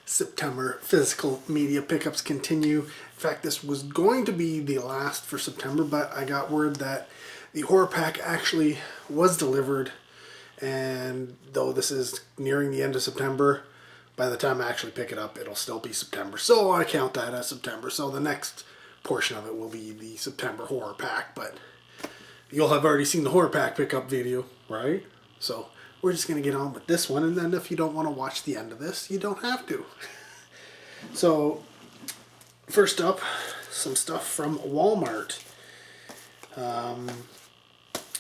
September physical media pickups continue. In fact, this was going to be the last for September, but I got word that the horror pack actually was delivered, and though this is nearing the end of September, by the time I actually pick it up, it'll still be September. So I count that as September. So the next portion of it will be the September horror pack, but you'll have already seen the horror pack pickup video, right? So we're just going to get on with this one, and then if you don't want to watch the end of this, you don't have to. So, first up, some stuff from Walmart.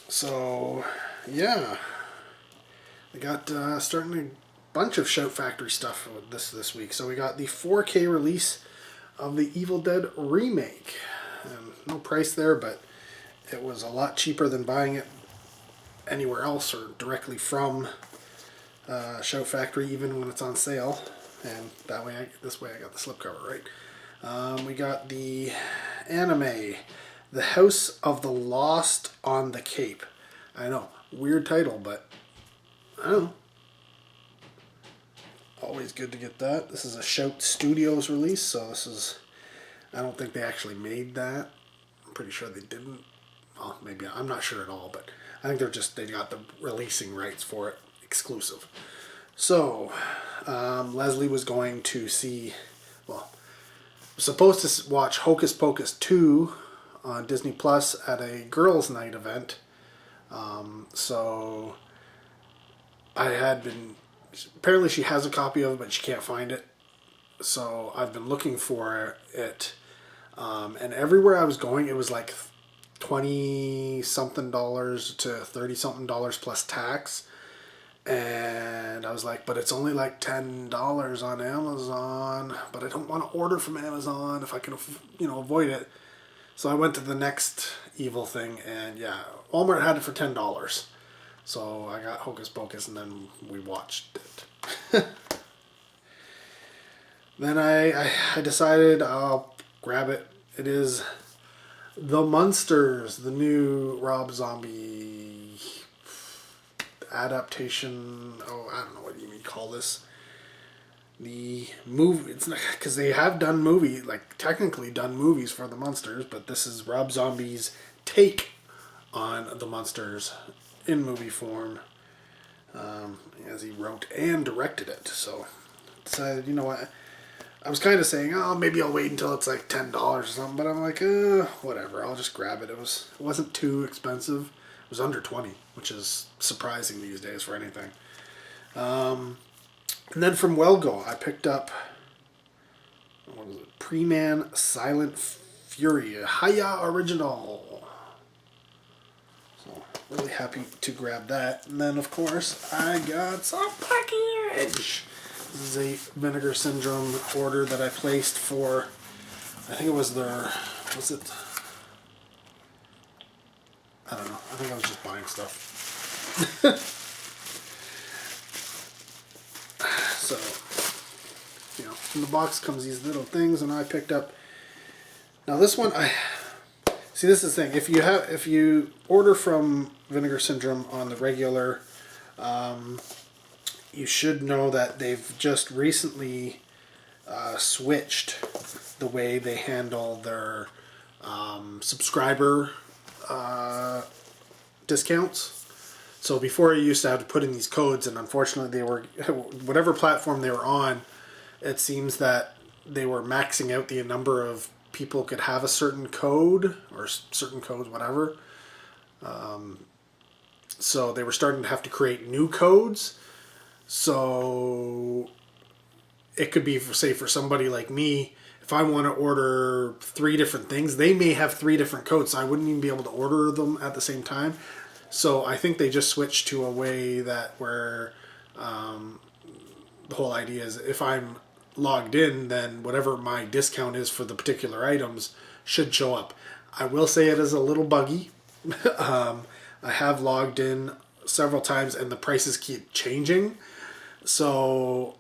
So, yeah. I got starting a bunch of Shout Factory stuff with this week. So we got the 4K release of the Evil Dead remake. No price there, but it was a lot cheaper than buying it anywhere else or directly from Shout Factory, even when it's on sale. And that way, this way I got the slipcover, right? We got the anime, The House of the Lost on the Cape. I know, weird title, but I don't know. Always good to get that. This is a Shout Studios release, so this is, I don't think they actually made that. I'm pretty sure they didn't. Well, maybe, I'm not sure at all, but I think they got the releasing rights for it exclusive. So, Leslie was going to see, well, was supposed to watch Hocus Pocus 2 on Disney Plus at a girls' night event. So, I had been, apparently she has a copy of it, but she can't find it. So, I've been looking for it. And everywhere I was going, it was like $20-something to $30-something plus tax. And I was like, but it's only like $10 on Amazon, but I don't want to order from Amazon if I can, avoid it. So I went to the next evil thing, and yeah, Walmart had it for $10. So I got Hocus Pocus, and then we watched it. Then I decided I'll grab it. It is The Munsters, the new Rob Zombie adaptation. Oh, I don't know what you mean call this. The movie, it's not, because they have done technically done movies for the Munsters, but this is Rob Zombie's take on the Munsters in movie form, as he wrote and directed it. So I decided, you know what, I was kind of saying, oh, maybe I'll wait until it's like $10 or something, but I'm like, whatever, I'll just grab it. It wasn't too expensive. It was under 20, which is surprising these days for anything. And then from Wellgo, I picked up, what is it? Pre-Man Silent Fury, a Haya original. So, really happy to grab that. And then, of course, I got some package. This is a Vinegar Syndrome order that I placed for, I think it was their, I don't know. I think I was just buying stuff. So, in the box comes these little things, and I picked up. Now this one, this is the thing. If you order from Vinegar Syndrome on the regular, you should know that they've just recently switched the way they handle their subscriber discounts. So before you used to have to put in these codes, and unfortunately whatever platform they were on, it seems that they were maxing out the number of people could have a certain code, or certain codes, whatever. So they were starting to have to create new codes. So it could be, say, for somebody like me, if I want to order 3 different things, they may have 3 different codes, so I wouldn't even be able to order them at the same time. So I think they just switched to a way where the whole idea is if I'm logged in, then whatever my discount is for the particular items should show up. I will say it is a little buggy. I have logged in several times and the prices keep changing. So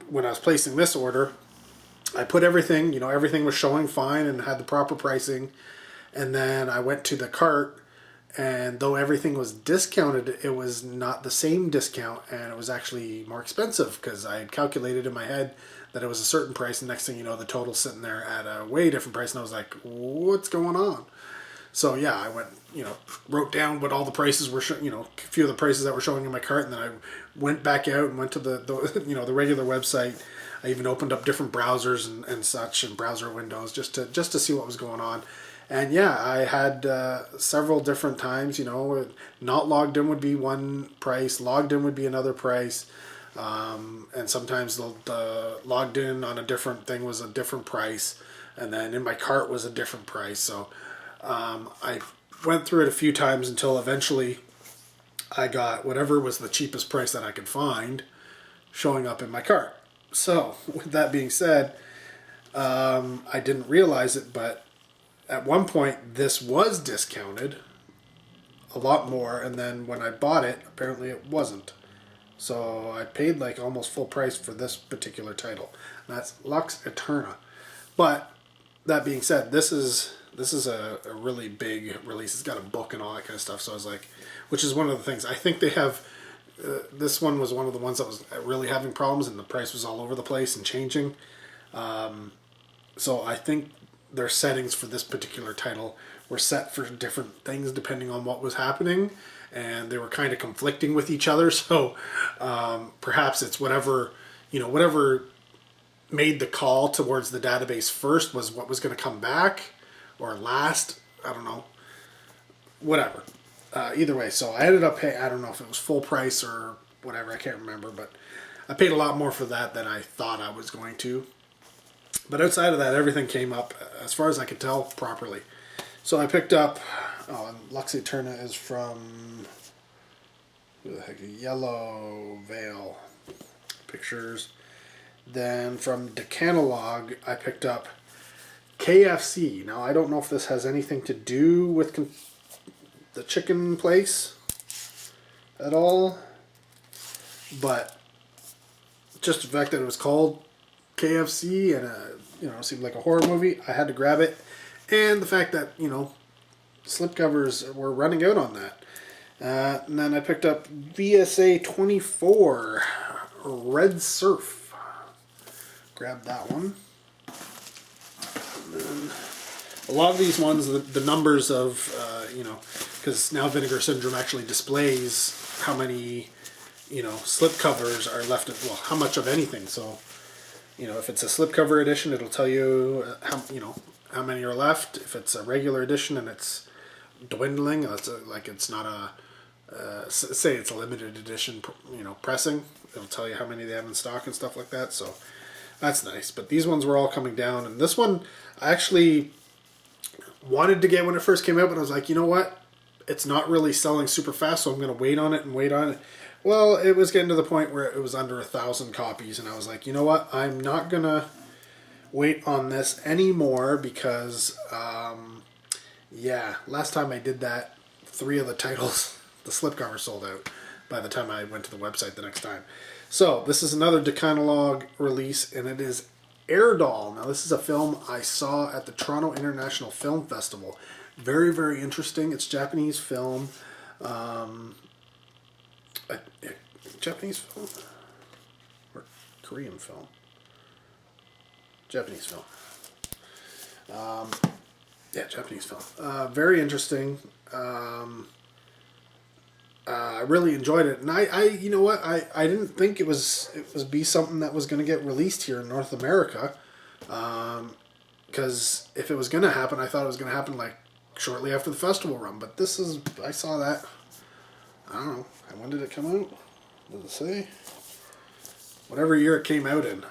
when I was placing this order, I put everything, everything was showing fine and had the proper pricing. And then I went to the cart And though everything was discounted, it was not the same discount, and it was actually more expensive because I had calculated in my head that it was a certain price, and next thing you know, the total's sitting there at a way different price, and I was like, what's going on? So yeah, I went, wrote down what all the prices were, a few of the prices that were showing in my cart, and then I went back out and went to the the regular website. I even opened up different browsers and such, and browser windows just to see what was going on. And yeah, I had several different times, not logged in would be one price, logged in would be another price. And sometimes the logged in on a different thing was a different price. And then in my cart was a different price. So I went through it a few times until eventually I got whatever was the cheapest price that I could find showing up in my cart. So with that being said, I didn't realize it, but at one point this was discounted a lot more, and then when I bought it, apparently it wasn't. So I paid like almost full price for this particular title. And that's Lux Eterna. But that being said, this is a really big release. It's got a book and all that kind of stuff. So I was like, which is one of the things. I think they have, this one was one of the ones that was really having problems, and the price was all over the place and changing. So I think their settings for this particular title were set for different things depending on what was happening, and they were kind of conflicting with each other. So perhaps it's whatever made the call towards the database first was what was going to come back or last. I don't know. Whatever. Either way, so I ended up paying, I don't know if it was full price or whatever, I can't remember, but I paid a lot more for that than I thought I was going to. But outside of that, everything came up, as far as I could tell, properly. So I picked up, and Lux Eterna is from, who the heck, Yellow Veil Pictures. Then from Decanalog, I picked up KFC. Now, I don't know if this has anything to do with the chicken place at all, but just the fact that it was called KFC and it seemed like a horror movie, I had to grab it, and the fact that slipcovers were running out on that. And then I picked up VSA 24 Red Surf. Grabbed that one. And then a lot of these ones, the numbers of because now Vinegar Syndrome actually displays how many slipcovers are left. How much of anything. So if it's a slipcover edition, it'll tell you how many are left. If it's a regular edition and it's dwindling, it's not a say it's a limited edition, pressing, it'll tell you how many they have in stock and stuff like that. So that's nice. But these ones were all coming down, and this one I actually wanted to get when it first came out, but I was like, you know what? It's not really selling super fast, so I'm going to wait on it. Well, it was getting to the point where it was under 1,000 copies, and I was like, you know what? I'm not going to wait on this anymore because, last time I did that, 3 of the titles, the slipcover sold out by the time I went to the website the next time. So, this is another Decanalog release, and it is Airdoll. Now, this is a film I saw at the Toronto International Film Festival. Very, very interesting. It's Japanese film. Japanese film? Or Korean film? Japanese film. Japanese film. Very interesting. I really enjoyed it, and I you know what, I didn't think it was be something that was going to get released here in North America, because if it was going to happen, I thought it was going to happen like shortly after the festival run. But I saw that, I don't know, when did it come out? Does it say? Whatever year it came out in.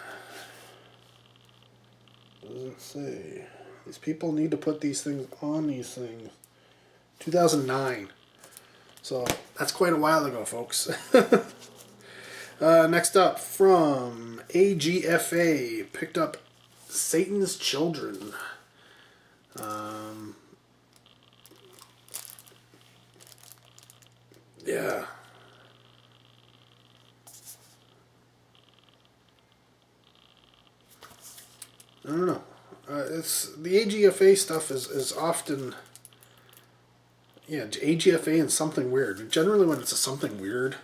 What does it say? These people need to put these things on these things. 2009. So that's quite a while ago, folks. Next up, from AGFA, picked up Satan's Children. Yeah. I don't know. It's the AGFA stuff is often, Yeah, AGFA and something weird. Generally, when it's a something weird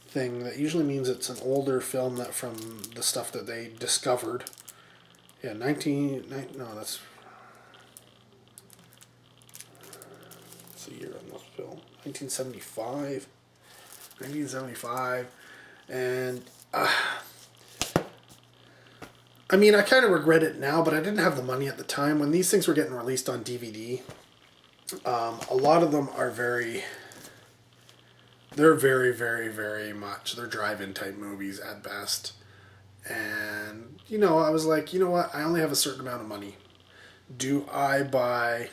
thing, that usually means it's an older film that from the stuff that they discovered. Yeah, no, that's the year on this film. 1975. 1975. And, I mean, I kind of regret it now, but I didn't have the money at the time. When these things were getting released on DVD, a lot of them are they're very, very, very much, they're drive-in type movies at best. And, I was like, you know what, I only have a certain amount of money. Do I buy,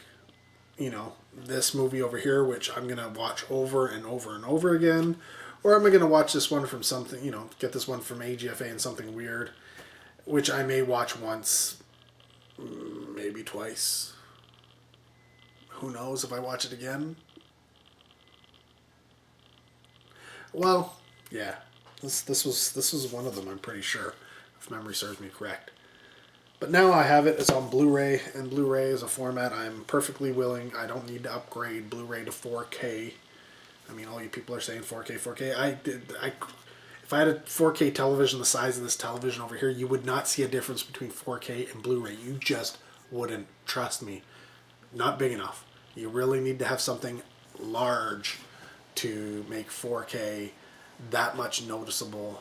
this movie over here, which I'm going to watch over and over and over again? Or am I going to watch this one from something, get this one from AGFA and something weird, which I may watch once, maybe twice. Who knows if I watch it again? Well, yeah. This was one of them, I'm pretty sure, if memory serves me correct. But now I have it. It's on Blu-ray, and Blu-ray is a format I'm perfectly willing. I don't need to upgrade Blu-ray to 4K. I mean, all you people are saying 4K, 4K. If I had a 4K television the size of this television over here, you would not see a difference between 4K and Blu-ray. You just wouldn't. Trust me. Not big enough. You really need to have something large to make 4K that much noticeable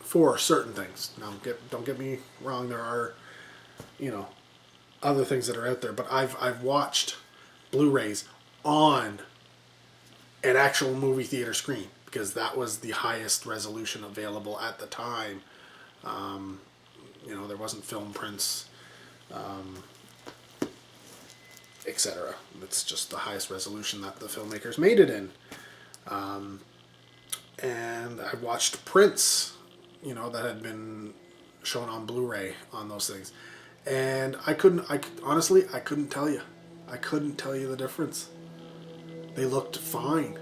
for certain things. Now, don't get me wrong. There are, other things that are out there. But I've watched Blu-rays on an actual movie theater screen because that was the highest resolution available at the time. There wasn't film prints, etc. It's just the highest resolution that the filmmakers made it in. And I watched prints, that had been shown on Blu-ray on those things. And honestly, I couldn't tell you. I couldn't tell you the difference. They looked fine.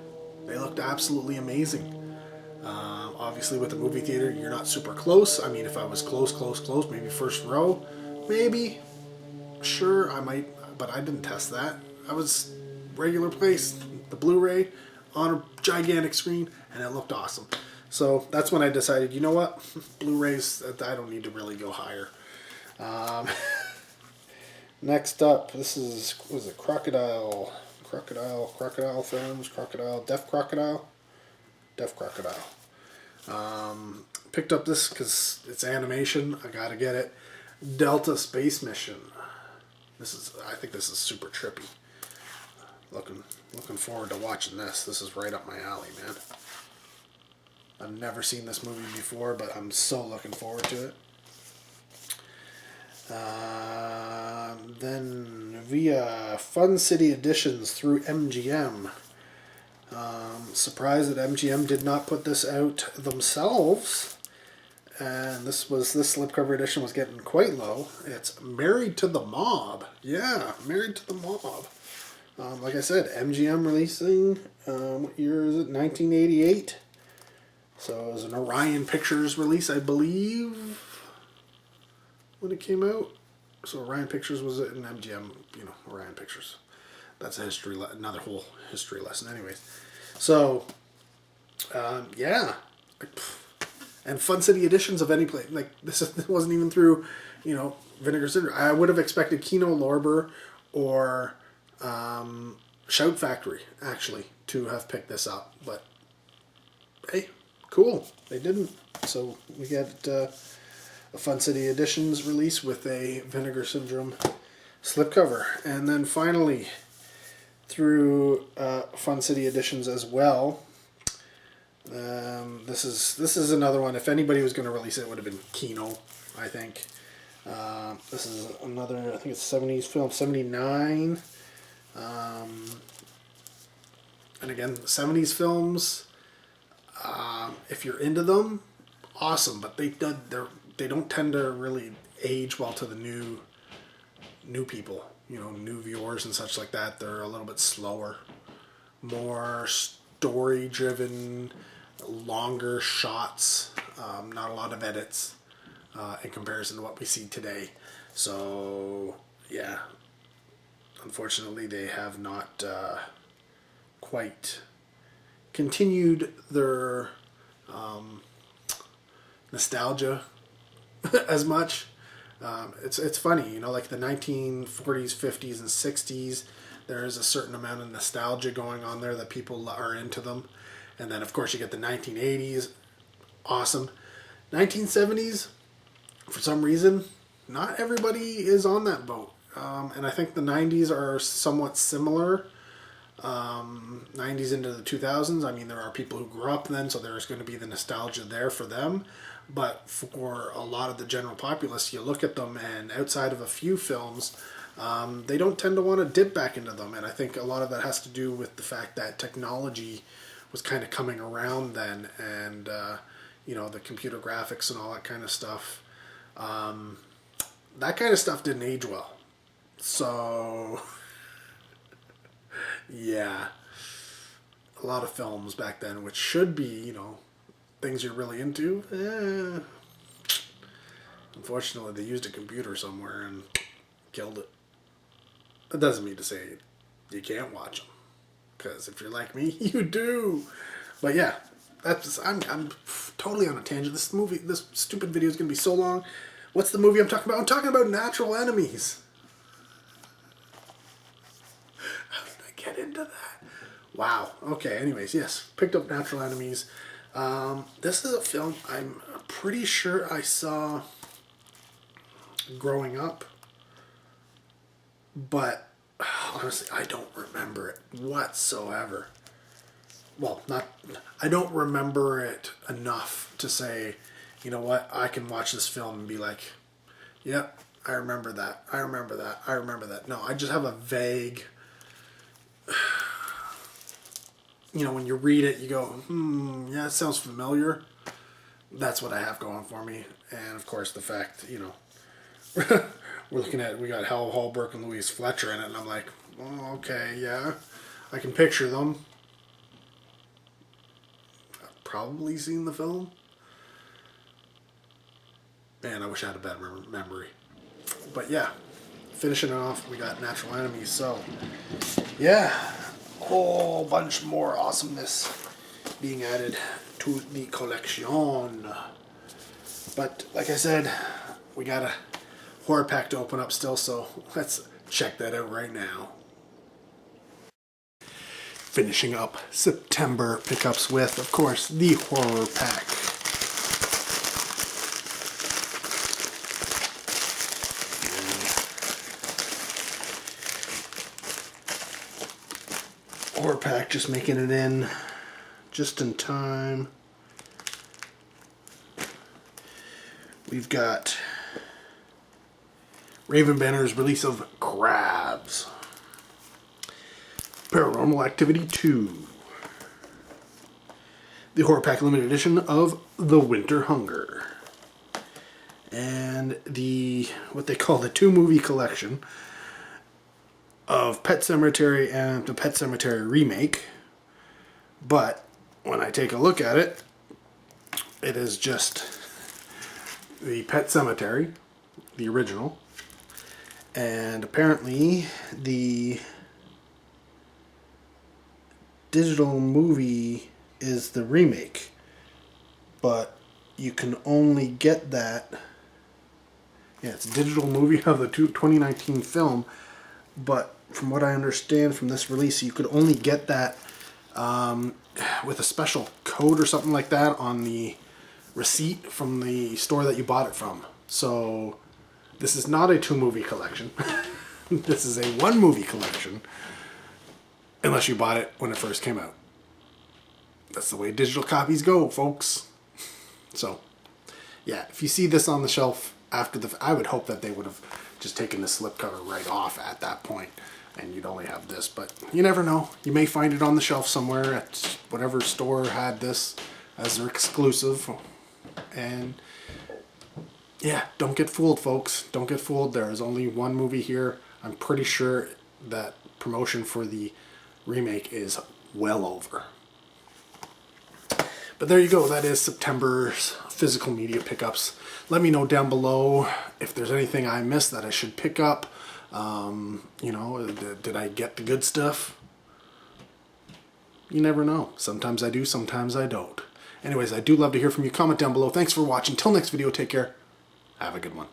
They looked absolutely amazing. Obviously, with the movie theater, you're not super close. I mean, if I was close, maybe first row, maybe, sure, I might, but I didn't test that. I was regular place, the Blu-ray on a gigantic screen, and it looked awesome. So that's when I decided, you know what, Blu-rays, I don't need to really go higher. Next up, this is, was it Crocodile Films, Deaf Crocodile. Picked up this because it's animation. I gotta get it. Delta Space Mission. I think this is super trippy. Looking forward to watching this. This is right up my alley, man. I've never seen this movie before, but I'm so looking forward to it. Then via Fun City Editions through MGM. Surprised that MGM did not put this out themselves. And this slipcover edition was getting quite low. It's Married to the Mob. Yeah, Married to the Mob. Like I said, MGM releasing, what year is it? 1988. So it was an Orion Pictures release, I believe, when it came out. So Orion Pictures was in MGM, Orion Pictures. That's another whole history lesson anyways. So, yeah. And Fun City Editions of any place. Like, this wasn't even through, Vinegar Syndrome. I would have expected Kino Lorber or Shout Factory, actually, to have picked this up. But, hey, cool. They didn't. So, we get a Fun City Editions release with a Vinegar Syndrome slipcover. And then finally, through Fun City Editions as well, this is another one. If anybody was going to release it, it would have been Kino, I think. This is another, I think it's 70s film, 79. And again, 70s films, if you're into them, awesome. But they don't tend to really age well to the new people, new viewers and such like that. They're a little bit slower, more story-driven, longer shots, not a lot of edits in comparison to what we see today. So, yeah. unfortunately they have not quite continued their nostalgia as much. It's funny, you know, like the 1940s, 50s, and 60s, there is a certain amount of nostalgia going on there that people are into them. And then, of course, you get the 1980s, awesome. 1970s, for some reason, not everybody is on that boat. And I think the 90s are somewhat similar. 90s into the 2000s, I mean, there are people who grew up then, so there's going to be the nostalgia there for them. But for a lot of the general populace, you look at them, and outside of a few films, they don't tend to want to dip back into them. And I think a lot of that has to do with the fact that technology was kind of coming around then, and you know, the computer graphics and all that kind of stuff. That kind of stuff didn't age well. So, yeah, a lot of films back then, which should be, you know, things you're really into, unfortunately they used a computer somewhere and killed it. That doesn't mean to say you can't watch them, because if you're like me, you do. But yeah, I'm totally on a tangent. This stupid video is going to be so long. What's the movie I'm talking about? I'm talking about Natural Enemies. How did I get into that? Wow. Okay, anyways, yes, picked up Natural Enemies. This is a film I'm pretty sure I saw growing up, but honestly, I don't remember it whatsoever. Well, I don't remember it enough to say, you know what, I can watch this film and be like, yep, I remember that, I remember that, I remember that. No, I just have a vague, you know, when you read it, you go, yeah, it sounds familiar. That's what I have going for me. And of course, the fact, you know, we got Hal Holbrook and Louise Fletcher in it, and I'm like, oh, okay, yeah, I can picture them. I've probably seen the film. Man, I wish I had a better memory. But yeah, finishing it off, we got Natural Enemies. So, yeah, whole bunch more awesomeness being added to the collection. But like I said, we got a horror pack to open up still, so let's check that out right now. Finishing up September pickups with, of course, the horror pack. Horror pack just making it in just in time. We've got Raven Banner's release of Crabs, Paranormal Activity 2, the Horror Pack Limited Edition of The Winter Hunger, and what they call the 2-movie collection of Pet Sematary and the Pet Sematary remake. But when I take a look at it, it is just the Pet Sematary, the original, and apparently the digital movie is the remake, but you can only get that, yeah, it's a digital movie of the 2019 film, but from what I understand from this release, you could only get that with a special code or something like that on the receipt from the store that you bought it from. So this is not a 2-movie collection. This is a 1-movie collection, unless you bought it when it first came out. That's the way digital copies go, folks. So yeah, if you see this on the shelf after I would hope that they would have just taken the slipcover right off at that point, and you'd only have this. But you never know. You may find it on the shelf somewhere at whatever store had this as their exclusive. And yeah, don't get fooled, folks. Don't get fooled. There is only 1 movie here. I'm pretty sure that promotion for the remake is well over. But there you go. That is September's physical media pickups. Let me know down below if there's anything I missed that I should pick up. You know, did I get the good stuff? You never know. Sometimes I do, sometimes I don't. Anyways, I do love to hear from you. Comment down below. Thanks for watching. Till next video, take care. Have a good one.